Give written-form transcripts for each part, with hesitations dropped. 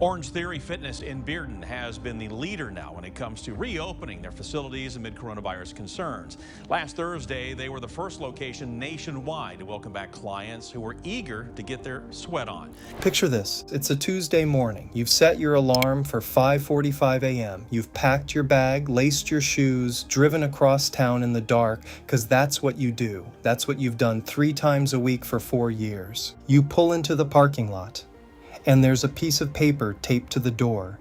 Orangetheory Fitness in Bearden has been the leader now when it comes to reopening their facilities amid coronavirus concerns. Last Thursday, they were the first location nationwide to welcome back clients who were eager to get their sweat on. Picture this. It's a Tuesday morning. You've set your alarm for 5:45 a.m. You've packed your bag, laced your shoes, driven across town in the dark, because that's what you do. That's what you've done 3 times a week for 4 years. You pull into the parking lot, and there's a piece of paper taped to the door.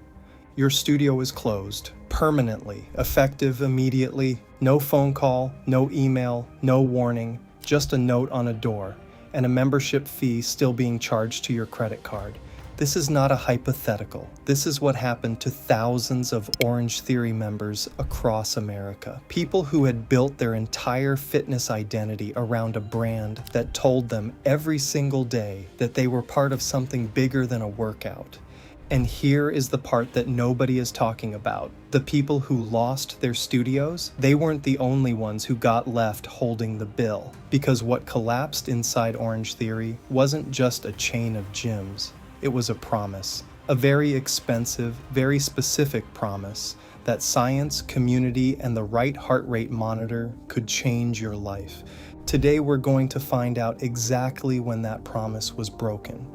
Your studio is closed, permanently, effective immediately, no phone call, no email, no warning, just a note on a door, and a membership fee still being charged to your credit card. This is not a hypothetical. This is what happened to thousands of Orangetheory members across America. People who had built their entire fitness identity around a brand that told them every single day that they were part of something bigger than a workout. And here is the part that nobody is talking about. The people who lost their studios, they weren't the only ones who got left holding the bill. Because what collapsed inside Orangetheory wasn't just a chain of gyms. It was a promise, a very expensive, very specific promise that science, community, and the right heart rate monitor could change your life. Today we're going to find out exactly when that promise was broken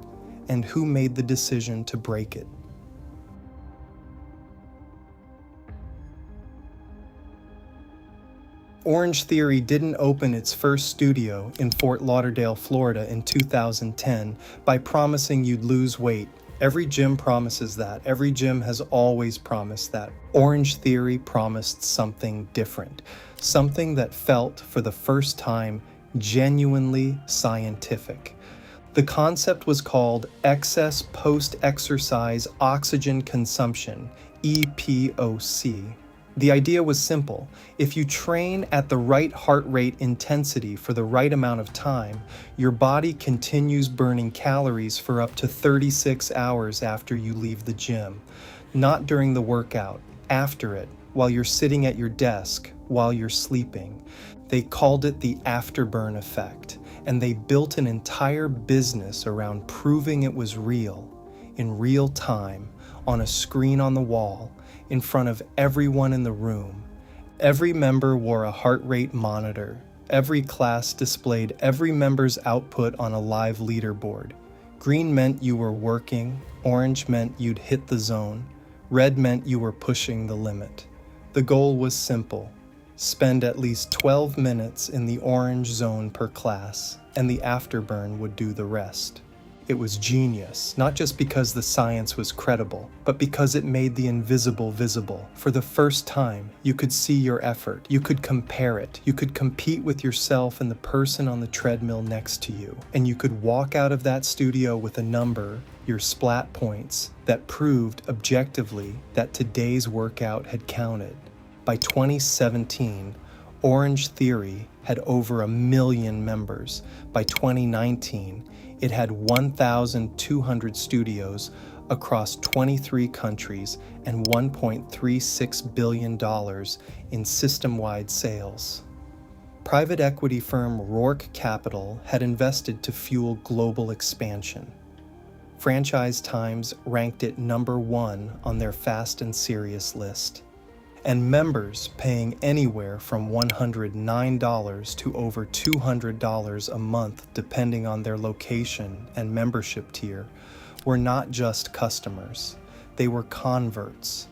and who made the decision to break it. Orangetheory didn't open its first studio in Fort Lauderdale, Florida in 2010 by promising you'd lose weight. Every gym promises that. Every gym has always promised that. Orangetheory promised something different. Something that felt, for the first time, genuinely scientific. The concept was called excess post-exercise oxygen consumption, EPOC. The idea was simple. If you train at the right heart rate intensity for the right amount of time, your body continues burning calories for up to 36 hours after you leave the gym. Not during the workout, after it, while you're sitting at your desk, while you're sleeping. They called it the afterburn effect, and they built an entire business around proving it was real, in real time, on a screen on the wall, in front of everyone in the room. Every member wore a heart rate monitor. Every class displayed every member's output on a live leaderboard. Green meant you were working, orange meant you'd hit the zone, red meant you were pushing the limit. The goal was simple: spend at least 12 minutes in the orange zone per class, and the afterburn would do the rest. It was genius, not just because the science was credible, but because it made the invisible visible. For the first time, you could see your effort, you could compare it, you could compete with yourself and the person on the treadmill next to you, and you could walk out of that studio with a number, your splat points, that proved objectively that today's workout had counted. By 2017, Orangetheory had over 1 million members. By 2019, it had 1,200 studios across 23 countries and $1.36 billion in system-wide sales. Private equity firm Rourke Capital had invested to fuel global expansion. Franchise Times ranked it #1 on their Fast and Serious list. And members paying anywhere from $109 to over $200 a month depending on their location and membership tier were not just customers, they were converts.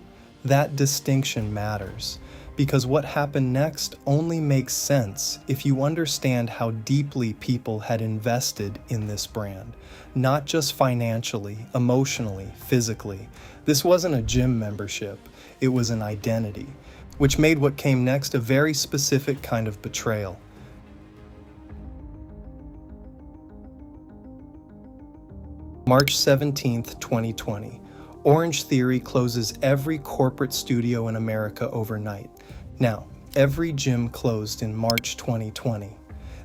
That distinction matters because what happened next only makes sense if you understand how deeply people had invested in this brand, not just financially, emotionally, physically. This wasn't a gym membership. It was an identity, which made what came next a very specific kind of betrayal. March 17th, 2020. Orangetheory closes every corporate studio in America overnight. Now, every gym closed in March 2020.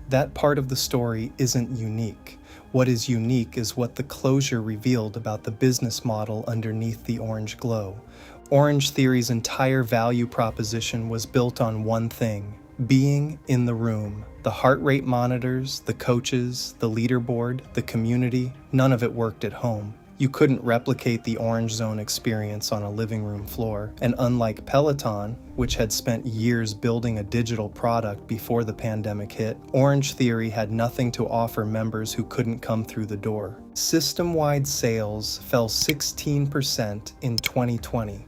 That part of the story isn't unique. What is unique is what the closure revealed about the business model underneath the orange glow. Orangetheory's entire value proposition was built on one thing: being in the room. The heart rate monitors, the coaches, the leaderboard, the community, none of it worked at home. You couldn't replicate the Orange Zone experience on a living room floor, and unlike Peloton, which had spent years building a digital product before the pandemic hit, Orangetheory had nothing to offer members who couldn't come through the door. System-wide sales fell 16% in 2020,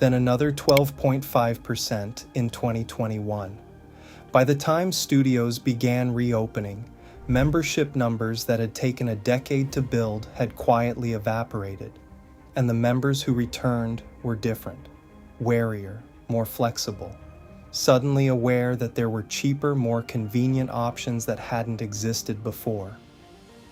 then another 12.5% in 2021. By the time studios began reopening, membership numbers that had taken a decade to build had quietly evaporated, and the members who returned were different, warier, more flexible, suddenly aware that there were cheaper, more convenient options that hadn't existed before.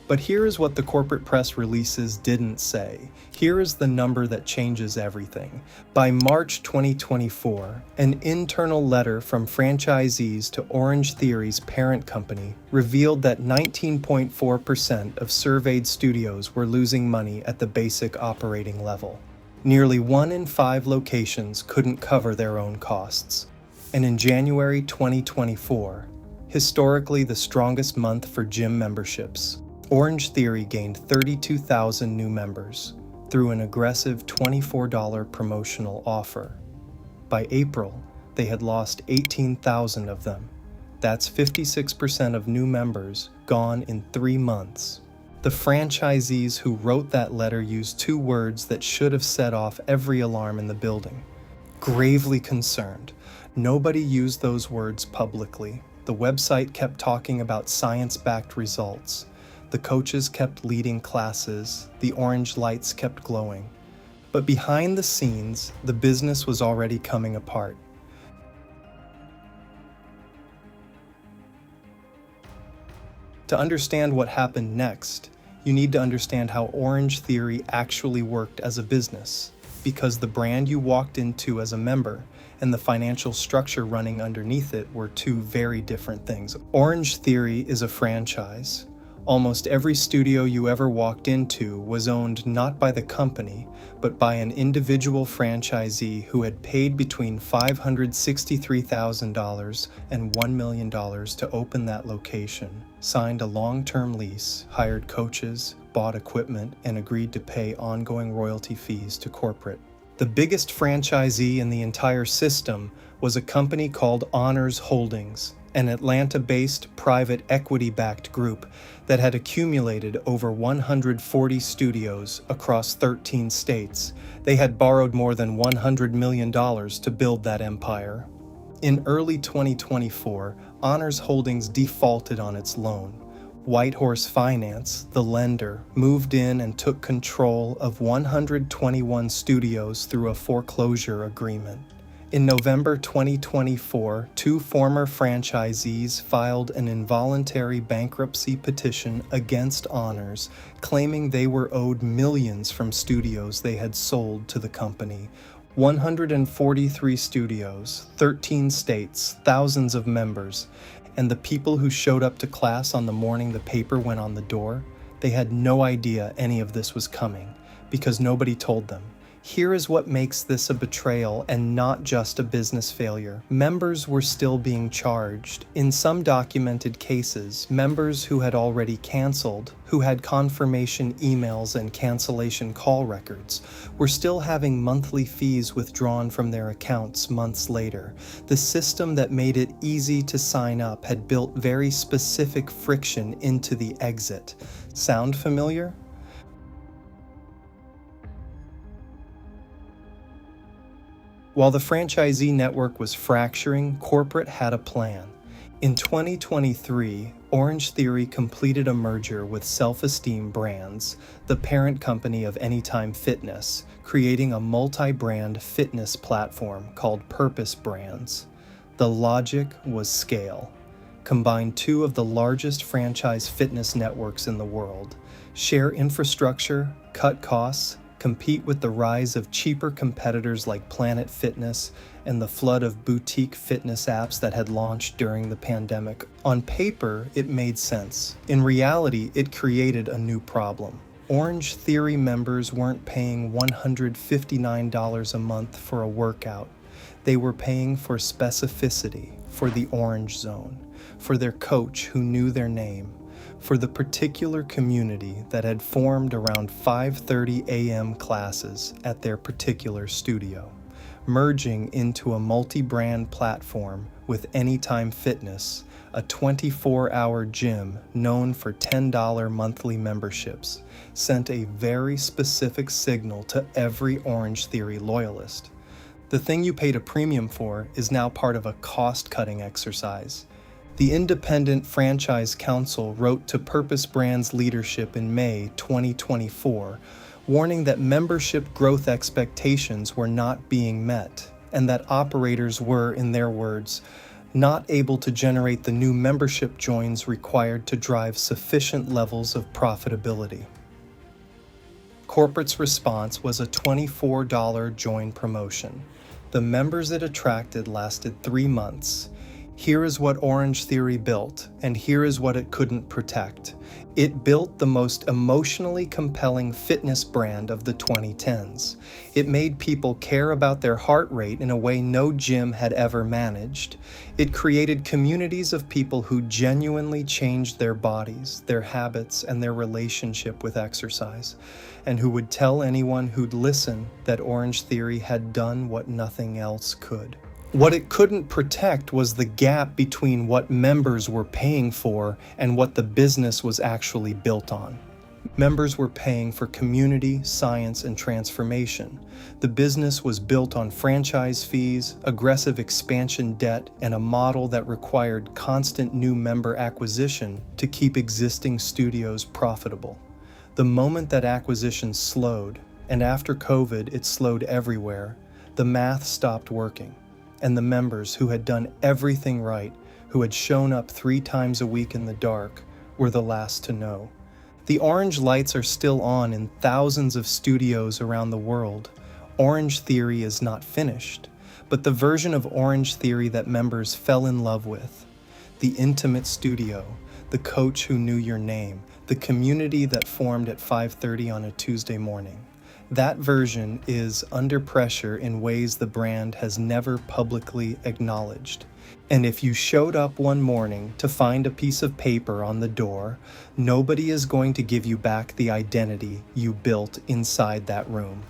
But here is what the corporate press releases didn't say. Here is the number that changes everything. By March 2024, an internal letter from franchisees to Orangetheory's parent company revealed that 19.4% of surveyed studios were losing money at the basic operating level. Nearly 1 in 5 locations couldn't cover their own costs. And in January 2024, historically the strongest month for gym memberships, Orangetheory gained 32,000 new members through an aggressive $24 promotional offer. By April, they had lost 18,000 of them. That's 56% of new members gone in 3 months. The franchisees who wrote that letter used 2 words that should have set off every alarm in the building. Gravely concerned. Nobody used those words publicly. The website kept talking about science-backed results. The coaches kept leading classes, the orange lights kept glowing. But behind the scenes, the business was already coming apart. To understand what happened next, you need to understand how Orangetheory actually worked as a business, because the brand you walked into as a member and the financial structure running underneath it were 2 very different things. Orangetheory is a franchise. Almost every studio you ever walked into was owned not by the company, but by an individual franchisee who had paid between $563,000 and $1 million to open that location, signed a long-term lease, hired coaches, bought equipment, and agreed to pay ongoing royalty fees to corporate. The biggest franchisee in the entire system was a company called Honors Holdings, an Atlanta-based private equity-backed group that had accumulated over 140 studios across 13 states. They had borrowed more than $100 million to build that empire. In early 2024, Honors Holdings defaulted on its loan. WhiteHorse Finance, the lender, moved in and took control of 121 studios through a foreclosure agreement. In November 2024, 2 former franchisees filed an involuntary bankruptcy petition against Honors, claiming they were owed millions from studios they had sold to the company. 143 studios, 13 states, thousands of members, and the people who showed up to class on the morning the paper went on the door, they had no idea any of this was coming, because nobody told them. Here is what makes this a betrayal and not just a business failure. Members were still being charged. In some documented cases, members who had already canceled, who had confirmation emails and cancellation call records, were still having monthly fees withdrawn from their accounts months later. The system that made it easy to sign up had built very specific friction into the exit. Sound familiar? While the franchisee network was fracturing, corporate had a plan. In 2023, Orangetheory completed a merger with Self-Esteem Brands, the parent company of Anytime Fitness, creating a multi-brand fitness platform called Purpose Brands. The logic was scale. Combine 2 of the largest franchise fitness networks in the world, share infrastructure, cut costs, compete with the rise of cheaper competitors like Planet Fitness and the flood of boutique fitness apps that had launched during the pandemic. On paper, it made sense. In reality, it created a new problem. Orangetheory members weren't paying $159 a month for a workout. They were paying for specificity, for the Orange Zone, for their coach who knew their name, for the particular community that had formed around 5:30 a.m. classes at their particular studio, merging into a multi-brand platform with Anytime Fitness, a 24-hour gym known for $10 monthly memberships, sent a very specific signal to every Orangetheory loyalist. The thing you paid a premium for is now part of a cost-cutting exercise. The Independent Franchise Council wrote to Purpose Brands leadership in May 2024, warning that membership growth expectations were not being met, and that operators were, in their words, not able to generate the new membership joins required to drive sufficient levels of profitability. Corporate's response was a $24 join promotion. The members it attracted lasted 3 months. Here is what Orangetheory built, and here is what it couldn't protect. It built the most emotionally compelling fitness brand of the 2010s. It made people care about their heart rate in a way no gym had ever managed. It created communities of people who genuinely changed their bodies, their habits, and their relationship with exercise, and who would tell anyone who'd listen that Orangetheory had done what nothing else could. What it couldn't protect was the gap between what members were paying for and what the business was actually built on. Members were paying for community, science, and transformation. The business was built on franchise fees, aggressive expansion debt, and a model that required constant new member acquisition to keep existing studios profitable. The moment that acquisition slowed, and after COVID it slowed everywhere, the math stopped working. And the members who had done everything right, who had shown up 3 times a week in the dark, were the last to know. The orange lights are still on in thousands of studios around the world. Orangetheory is not finished, but the version of Orangetheory that members fell in love with. The intimate studio, the coach who knew your name, the community that formed at 5:30 on a Tuesday morning. That version is under pressure in ways the brand has never publicly acknowledged. And if you showed up one morning to find a piece of paper on the door, nobody is going to give you back the identity you built inside that room.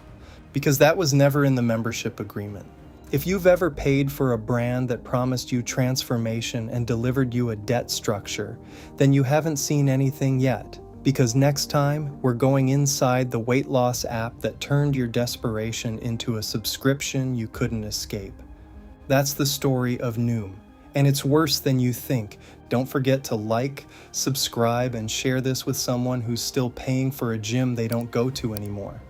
Because that was never in the membership agreement. If you've ever paid for a brand that promised you transformation and delivered you a debt structure, then you haven't seen anything yet. Because next time, we're going inside the weight loss app that turned your desperation into a subscription you couldn't escape. That's the story of Noom, and it's worse than you think. Don't forget to like, subscribe, and share this with someone who's still paying for a gym they don't go to anymore.